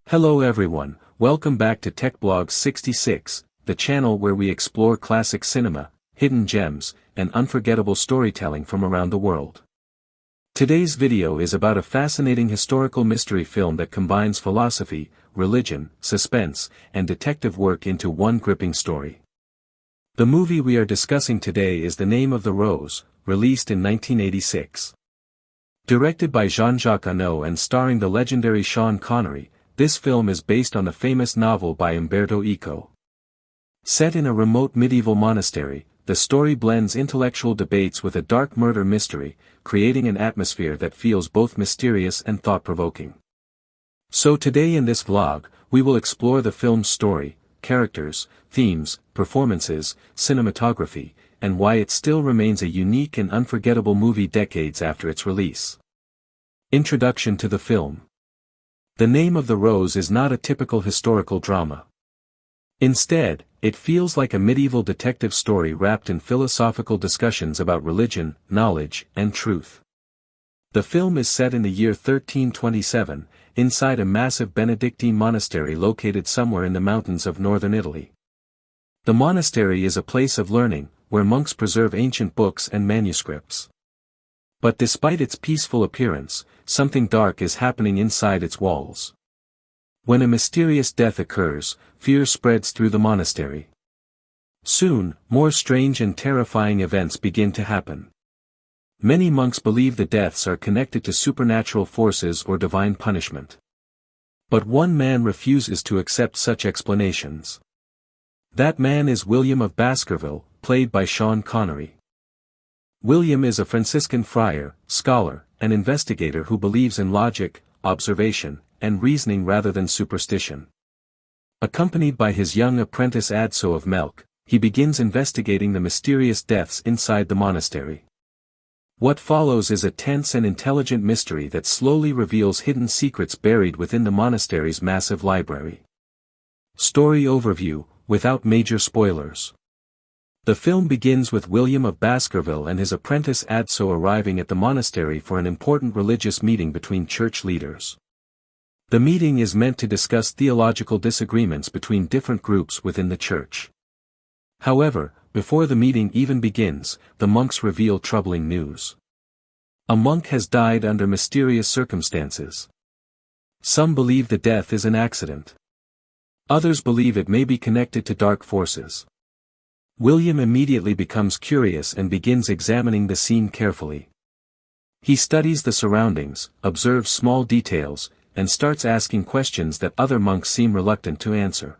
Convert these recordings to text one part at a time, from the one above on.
Hello everyone, welcome back to TechBlogs 66, the channel where we explore classic cinema, hidden gems, and unforgettable storytelling from around the world. Today's video is about a fascinating historical mystery film that combines philosophy, religion, suspense, and detective work into one gripping story. The movie we are discussing today is The Name of the Rose, released in 1986. Directed by Jean-Jacques Annaud and starring the legendary Sean Connery, this film is based on a famous novel by Umberto Eco. Set in a remote medieval monastery, the story blends intellectual debates with a dark murder mystery, creating an atmosphere that feels both mysterious and thought-provoking. So today in this vlog, we will explore the film's story, characters, themes, performances, cinematography, and why it still remains a unique and unforgettable movie decades after its release. Introduction to the film. The Name of the Rose is not a typical historical drama. Instead, it feels like a medieval detective story wrapped in philosophical discussions about religion, knowledge, and truth. The film is set in the year 1327, inside a massive Benedictine monastery located somewhere in the mountains of northern Italy. The monastery is a place of learning, where monks preserve ancient books and manuscripts. But despite its peaceful appearance, something dark is happening inside its walls. When a mysterious death occurs, fear spreads through the monastery. Soon, more strange and terrifying events begin to happen. Many monks believe the deaths are connected to supernatural forces or divine punishment. But one man refuses to accept such explanations. That man is William of Baskerville, played by Sean Connery. William is a Franciscan friar, scholar, and investigator who believes in logic, observation, and reasoning rather than superstition. Accompanied by his young apprentice Adso of Melk, he begins investigating the mysterious deaths inside the monastery. What follows is a tense and intelligent mystery that slowly reveals hidden secrets buried within the monastery's massive library. Story overview, without major spoilers. The film begins with William of Baskerville and his apprentice Adso arriving at the monastery for an important religious meeting between church leaders. The meeting is meant to discuss theological disagreements between different groups within the church. However, before the meeting even begins, the monks reveal troubling news. A monk has died under mysterious circumstances. Some believe the death is an accident. Others believe it may be connected to dark forces. William immediately becomes curious and begins examining the scene carefully. He studies the surroundings, observes small details, and starts asking questions that other monks seem reluctant to answer.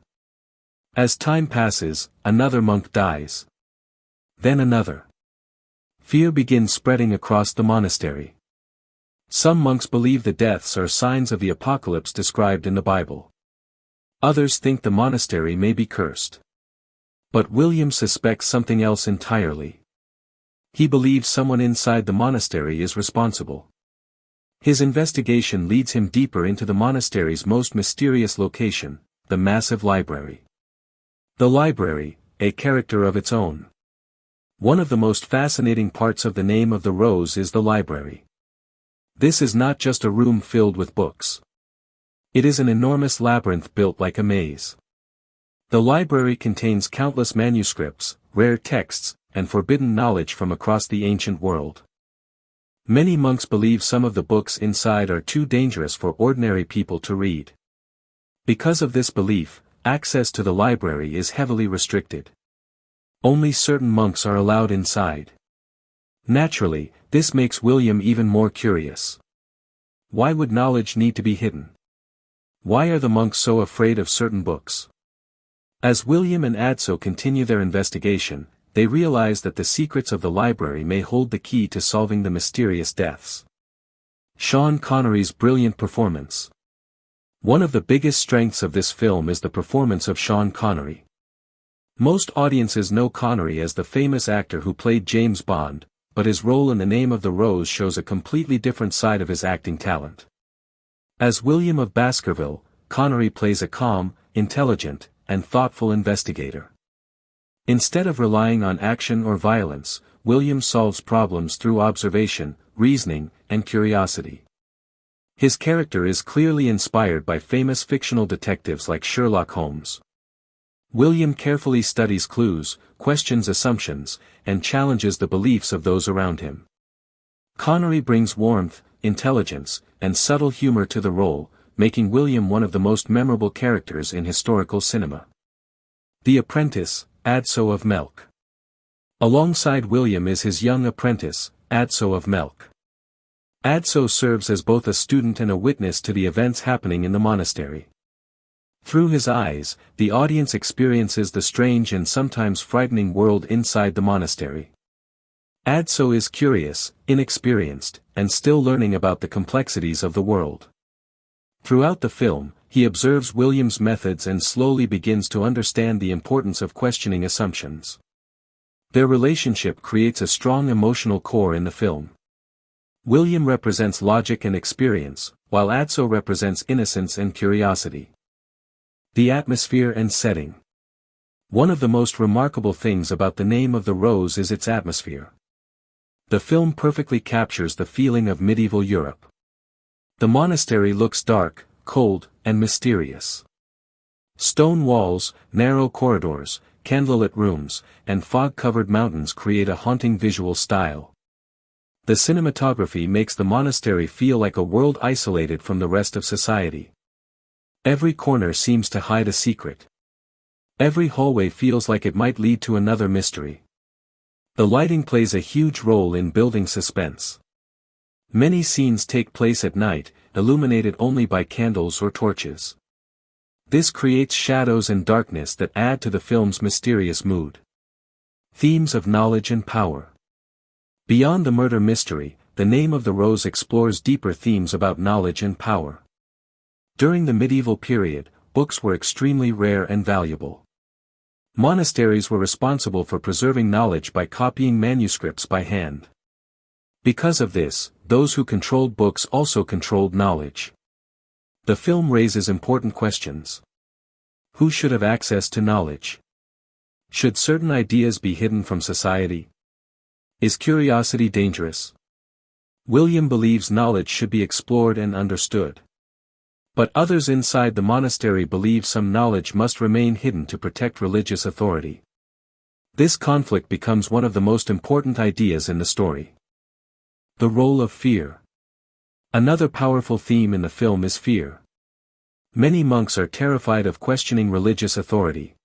As time passes, another monk dies. Then another. Fear begins spreading across the monastery. Some monks believe the deaths are signs of the apocalypse described in the Bible. Others think the monastery may be cursed. But William suspects something else entirely. He believes someone inside the monastery is responsible. His investigation leads him deeper into the monastery's most mysterious location, the massive library. The library, a character of its own. One of the most fascinating parts of The Name of the Rose is the library. This is not just a room filled with books. It is an enormous labyrinth built like a maze. The library contains countless manuscripts, rare texts, and forbidden knowledge from across the ancient world. Many monks believe some of the books inside are too dangerous for ordinary people to read. Because of this belief, access to the library is heavily restricted. Only certain monks are allowed inside. Naturally, this makes William even more curious. Why would knowledge need to be hidden? Why are the monks so afraid of certain books? As William and Adso continue their investigation, they realize that the secrets of the library may hold the key to solving the mysterious deaths. Sean Connery's brilliant performance. One of the biggest strengths of this film is the performance of Sean Connery. Most audiences know Connery as the famous actor who played James Bond, but his role in The Name of the Rose shows a completely different side of his acting talent. As William of Baskerville, Connery plays a calm, intelligent, and thoughtful investigator. Instead of relying on action or violence, William solves problems through observation, reasoning, and curiosity. His character is clearly inspired by famous fictional detectives like Sherlock Holmes. William carefully studies clues, questions assumptions, and challenges the beliefs of those around him. Connery brings warmth, intelligence, and subtle humor to the role, making William one of the most memorable characters in historical cinema. The apprentice, Adso of Melk. Alongside William is his young apprentice, Adso of Melk. Adso serves as both a student and a witness to the events happening in the monastery. Through his eyes, the audience experiences the strange and sometimes frightening world inside the monastery. Adso is curious, inexperienced, and still learning about the complexities of the world. Throughout the film, he observes William's methods and slowly begins to understand the importance of questioning assumptions. Their relationship creates a strong emotional core in the film. William represents logic and experience, while Adso represents innocence and curiosity. The atmosphere and setting. One of the most remarkable things about The Name of the Rose is its atmosphere. The film perfectly captures the feeling of medieval Europe. The monastery looks dark, cold, and mysterious. Stone walls, narrow corridors, candlelit rooms, and fog-covered mountains create a haunting visual style. The cinematography makes the monastery feel like a world isolated from the rest of society. Every corner seems to hide a secret. Every hallway feels like it might lead to another mystery. The lighting plays a huge role in building suspense. Many scenes take place at night, illuminated only by candles or torches. This creates shadows and darkness that add to the film's mysterious mood. Themes of knowledge and power. Beyond the murder mystery, The Name of the Rose explores deeper themes about knowledge and power. During the medieval period, books were extremely rare and valuable. Monasteries were responsible for preserving knowledge by copying manuscripts by hand. Because of this, those who controlled books also controlled knowledge. The film raises important questions. Who should have access to knowledge? Should certain ideas be hidden from society? Is curiosity dangerous? William believes knowledge should be explored and understood. But others inside the monastery believe some knowledge must remain hidden to protect religious authority. This conflict becomes one of the most important ideas in the story. The role of fear. Another powerful theme in the film is fear. Many monks are terrified of questioning religious authority.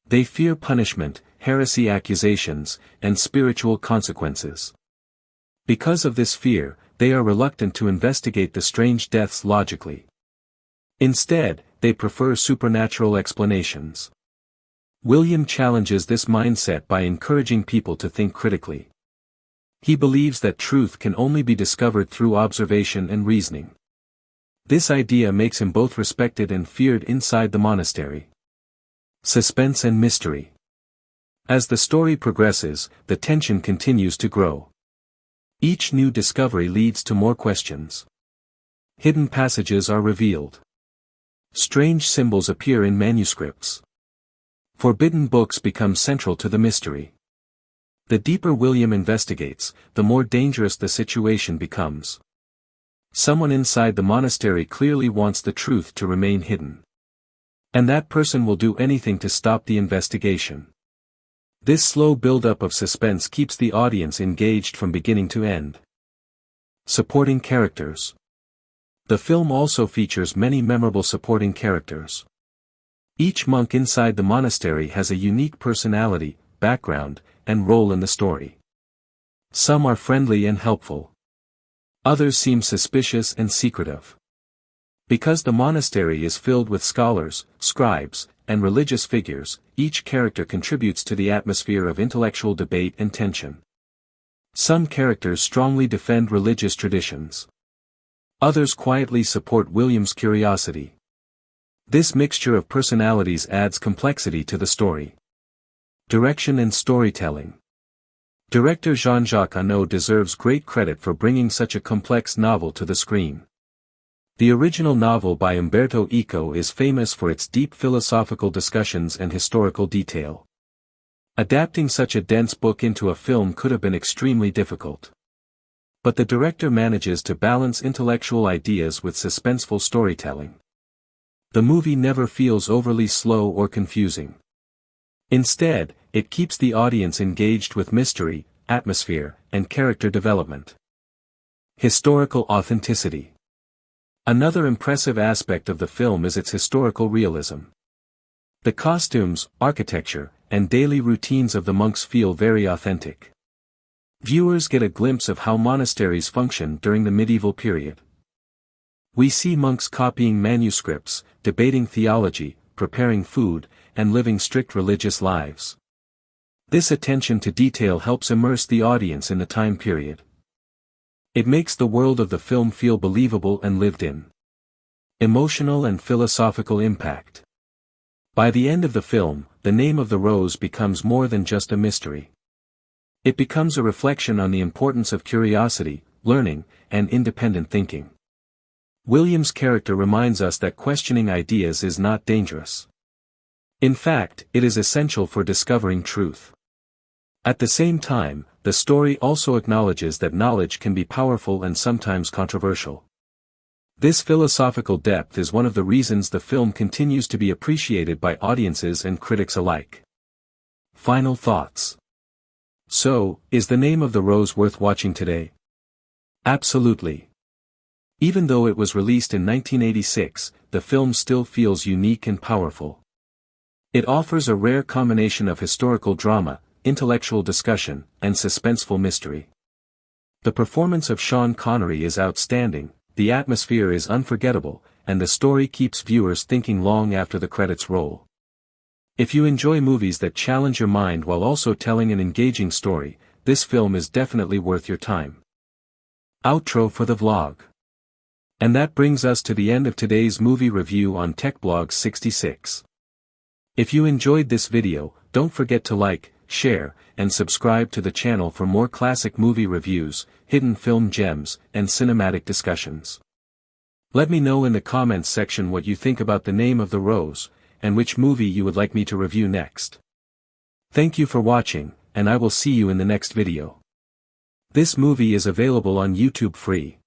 They fear punishment, heresy accusations, and spiritual consequences. Because of this fear, they are reluctant to investigate the strange deaths logically. Instead, they prefer supernatural explanations. William challenges this mindset by encouraging people to think critically. He believes that truth can only be discovered through observation and reasoning. This idea makes him both respected and feared inside the monastery. Suspense and mystery. As the story progresses, the tension continues to grow. Each new discovery leads to more questions. Hidden passages are revealed. Strange symbols appear in manuscripts. Forbidden books become central to the mystery. The deeper William investigates, the more dangerous the situation becomes. Someone inside the monastery clearly wants the truth to remain hidden. And that person will do anything to stop the investigation. This slow buildup of suspense keeps the audience engaged from beginning to end. Supporting characters. The film also features many memorable supporting characters. Each monk inside the monastery has a unique personality, background, and role in the story. Some are friendly and helpful. Others seem suspicious and secretive. Because the monastery is filled with scholars, scribes, and religious figures, each character contributes to the atmosphere of intellectual debate and tension. Some characters strongly defend religious traditions. Others quietly support William's curiosity. This mixture of personalities adds complexity to the story. Direction and storytelling. Director Jean-Jacques Annaud deserves great credit for bringing such a complex novel to the screen. The original novel by Umberto Eco is famous for its deep philosophical discussions and historical detail. Adapting such a dense book into a film could have been extremely difficult. But the director manages to balance intellectual ideas with suspenseful storytelling. The movie never feels overly slow or confusing. Instead, it keeps the audience engaged with mystery, atmosphere, and character development. Historical authenticity. Another impressive aspect of the film is its historical realism. The costumes, architecture, and daily routines of the monks feel very authentic. Viewers get a glimpse of how monasteries functioned during the medieval period. We see monks copying manuscripts, debating theology, preparing food, and living strict religious lives. This attention to detail helps immerse the audience in the time period. It makes the world of the film feel believable and lived in. Emotional and philosophical impact. By the end of the film, the name of the rose becomes more than just a mystery. It becomes a reflection on the importance of curiosity, learning, and independent thinking. William's character reminds us that questioning ideas is not dangerous. In fact, it is essential for discovering truth. At the same time, the story also acknowledges that knowledge can be powerful and sometimes controversial. This philosophical depth is one of the reasons the film continues to be appreciated by audiences and critics alike. Final thoughts. So, is the name of the rose worth watching today? Absolutely. Even though it was released in 1986, the film still feels unique and powerful. It offers a rare combination of historical drama, intellectual discussion, and suspenseful mystery. The performance of Sean Connery is outstanding, the atmosphere is unforgettable, and the story keeps viewers thinking long after the credits roll. If you enjoy movies that challenge your mind while also telling an engaging story, this film is definitely worth your time. Outro for the vlog. And that brings us to the end of today's movie review on TechBlog 66. If you enjoyed this video, don't forget to like, share, and subscribe to the channel for more classic movie reviews, hidden film gems, and cinematic discussions. Let me know in the comments section what you think about the name of the rose, and which movie you would like me to review next. Thank you for watching, and I will see you in the next video. This movie is available on YouTube free.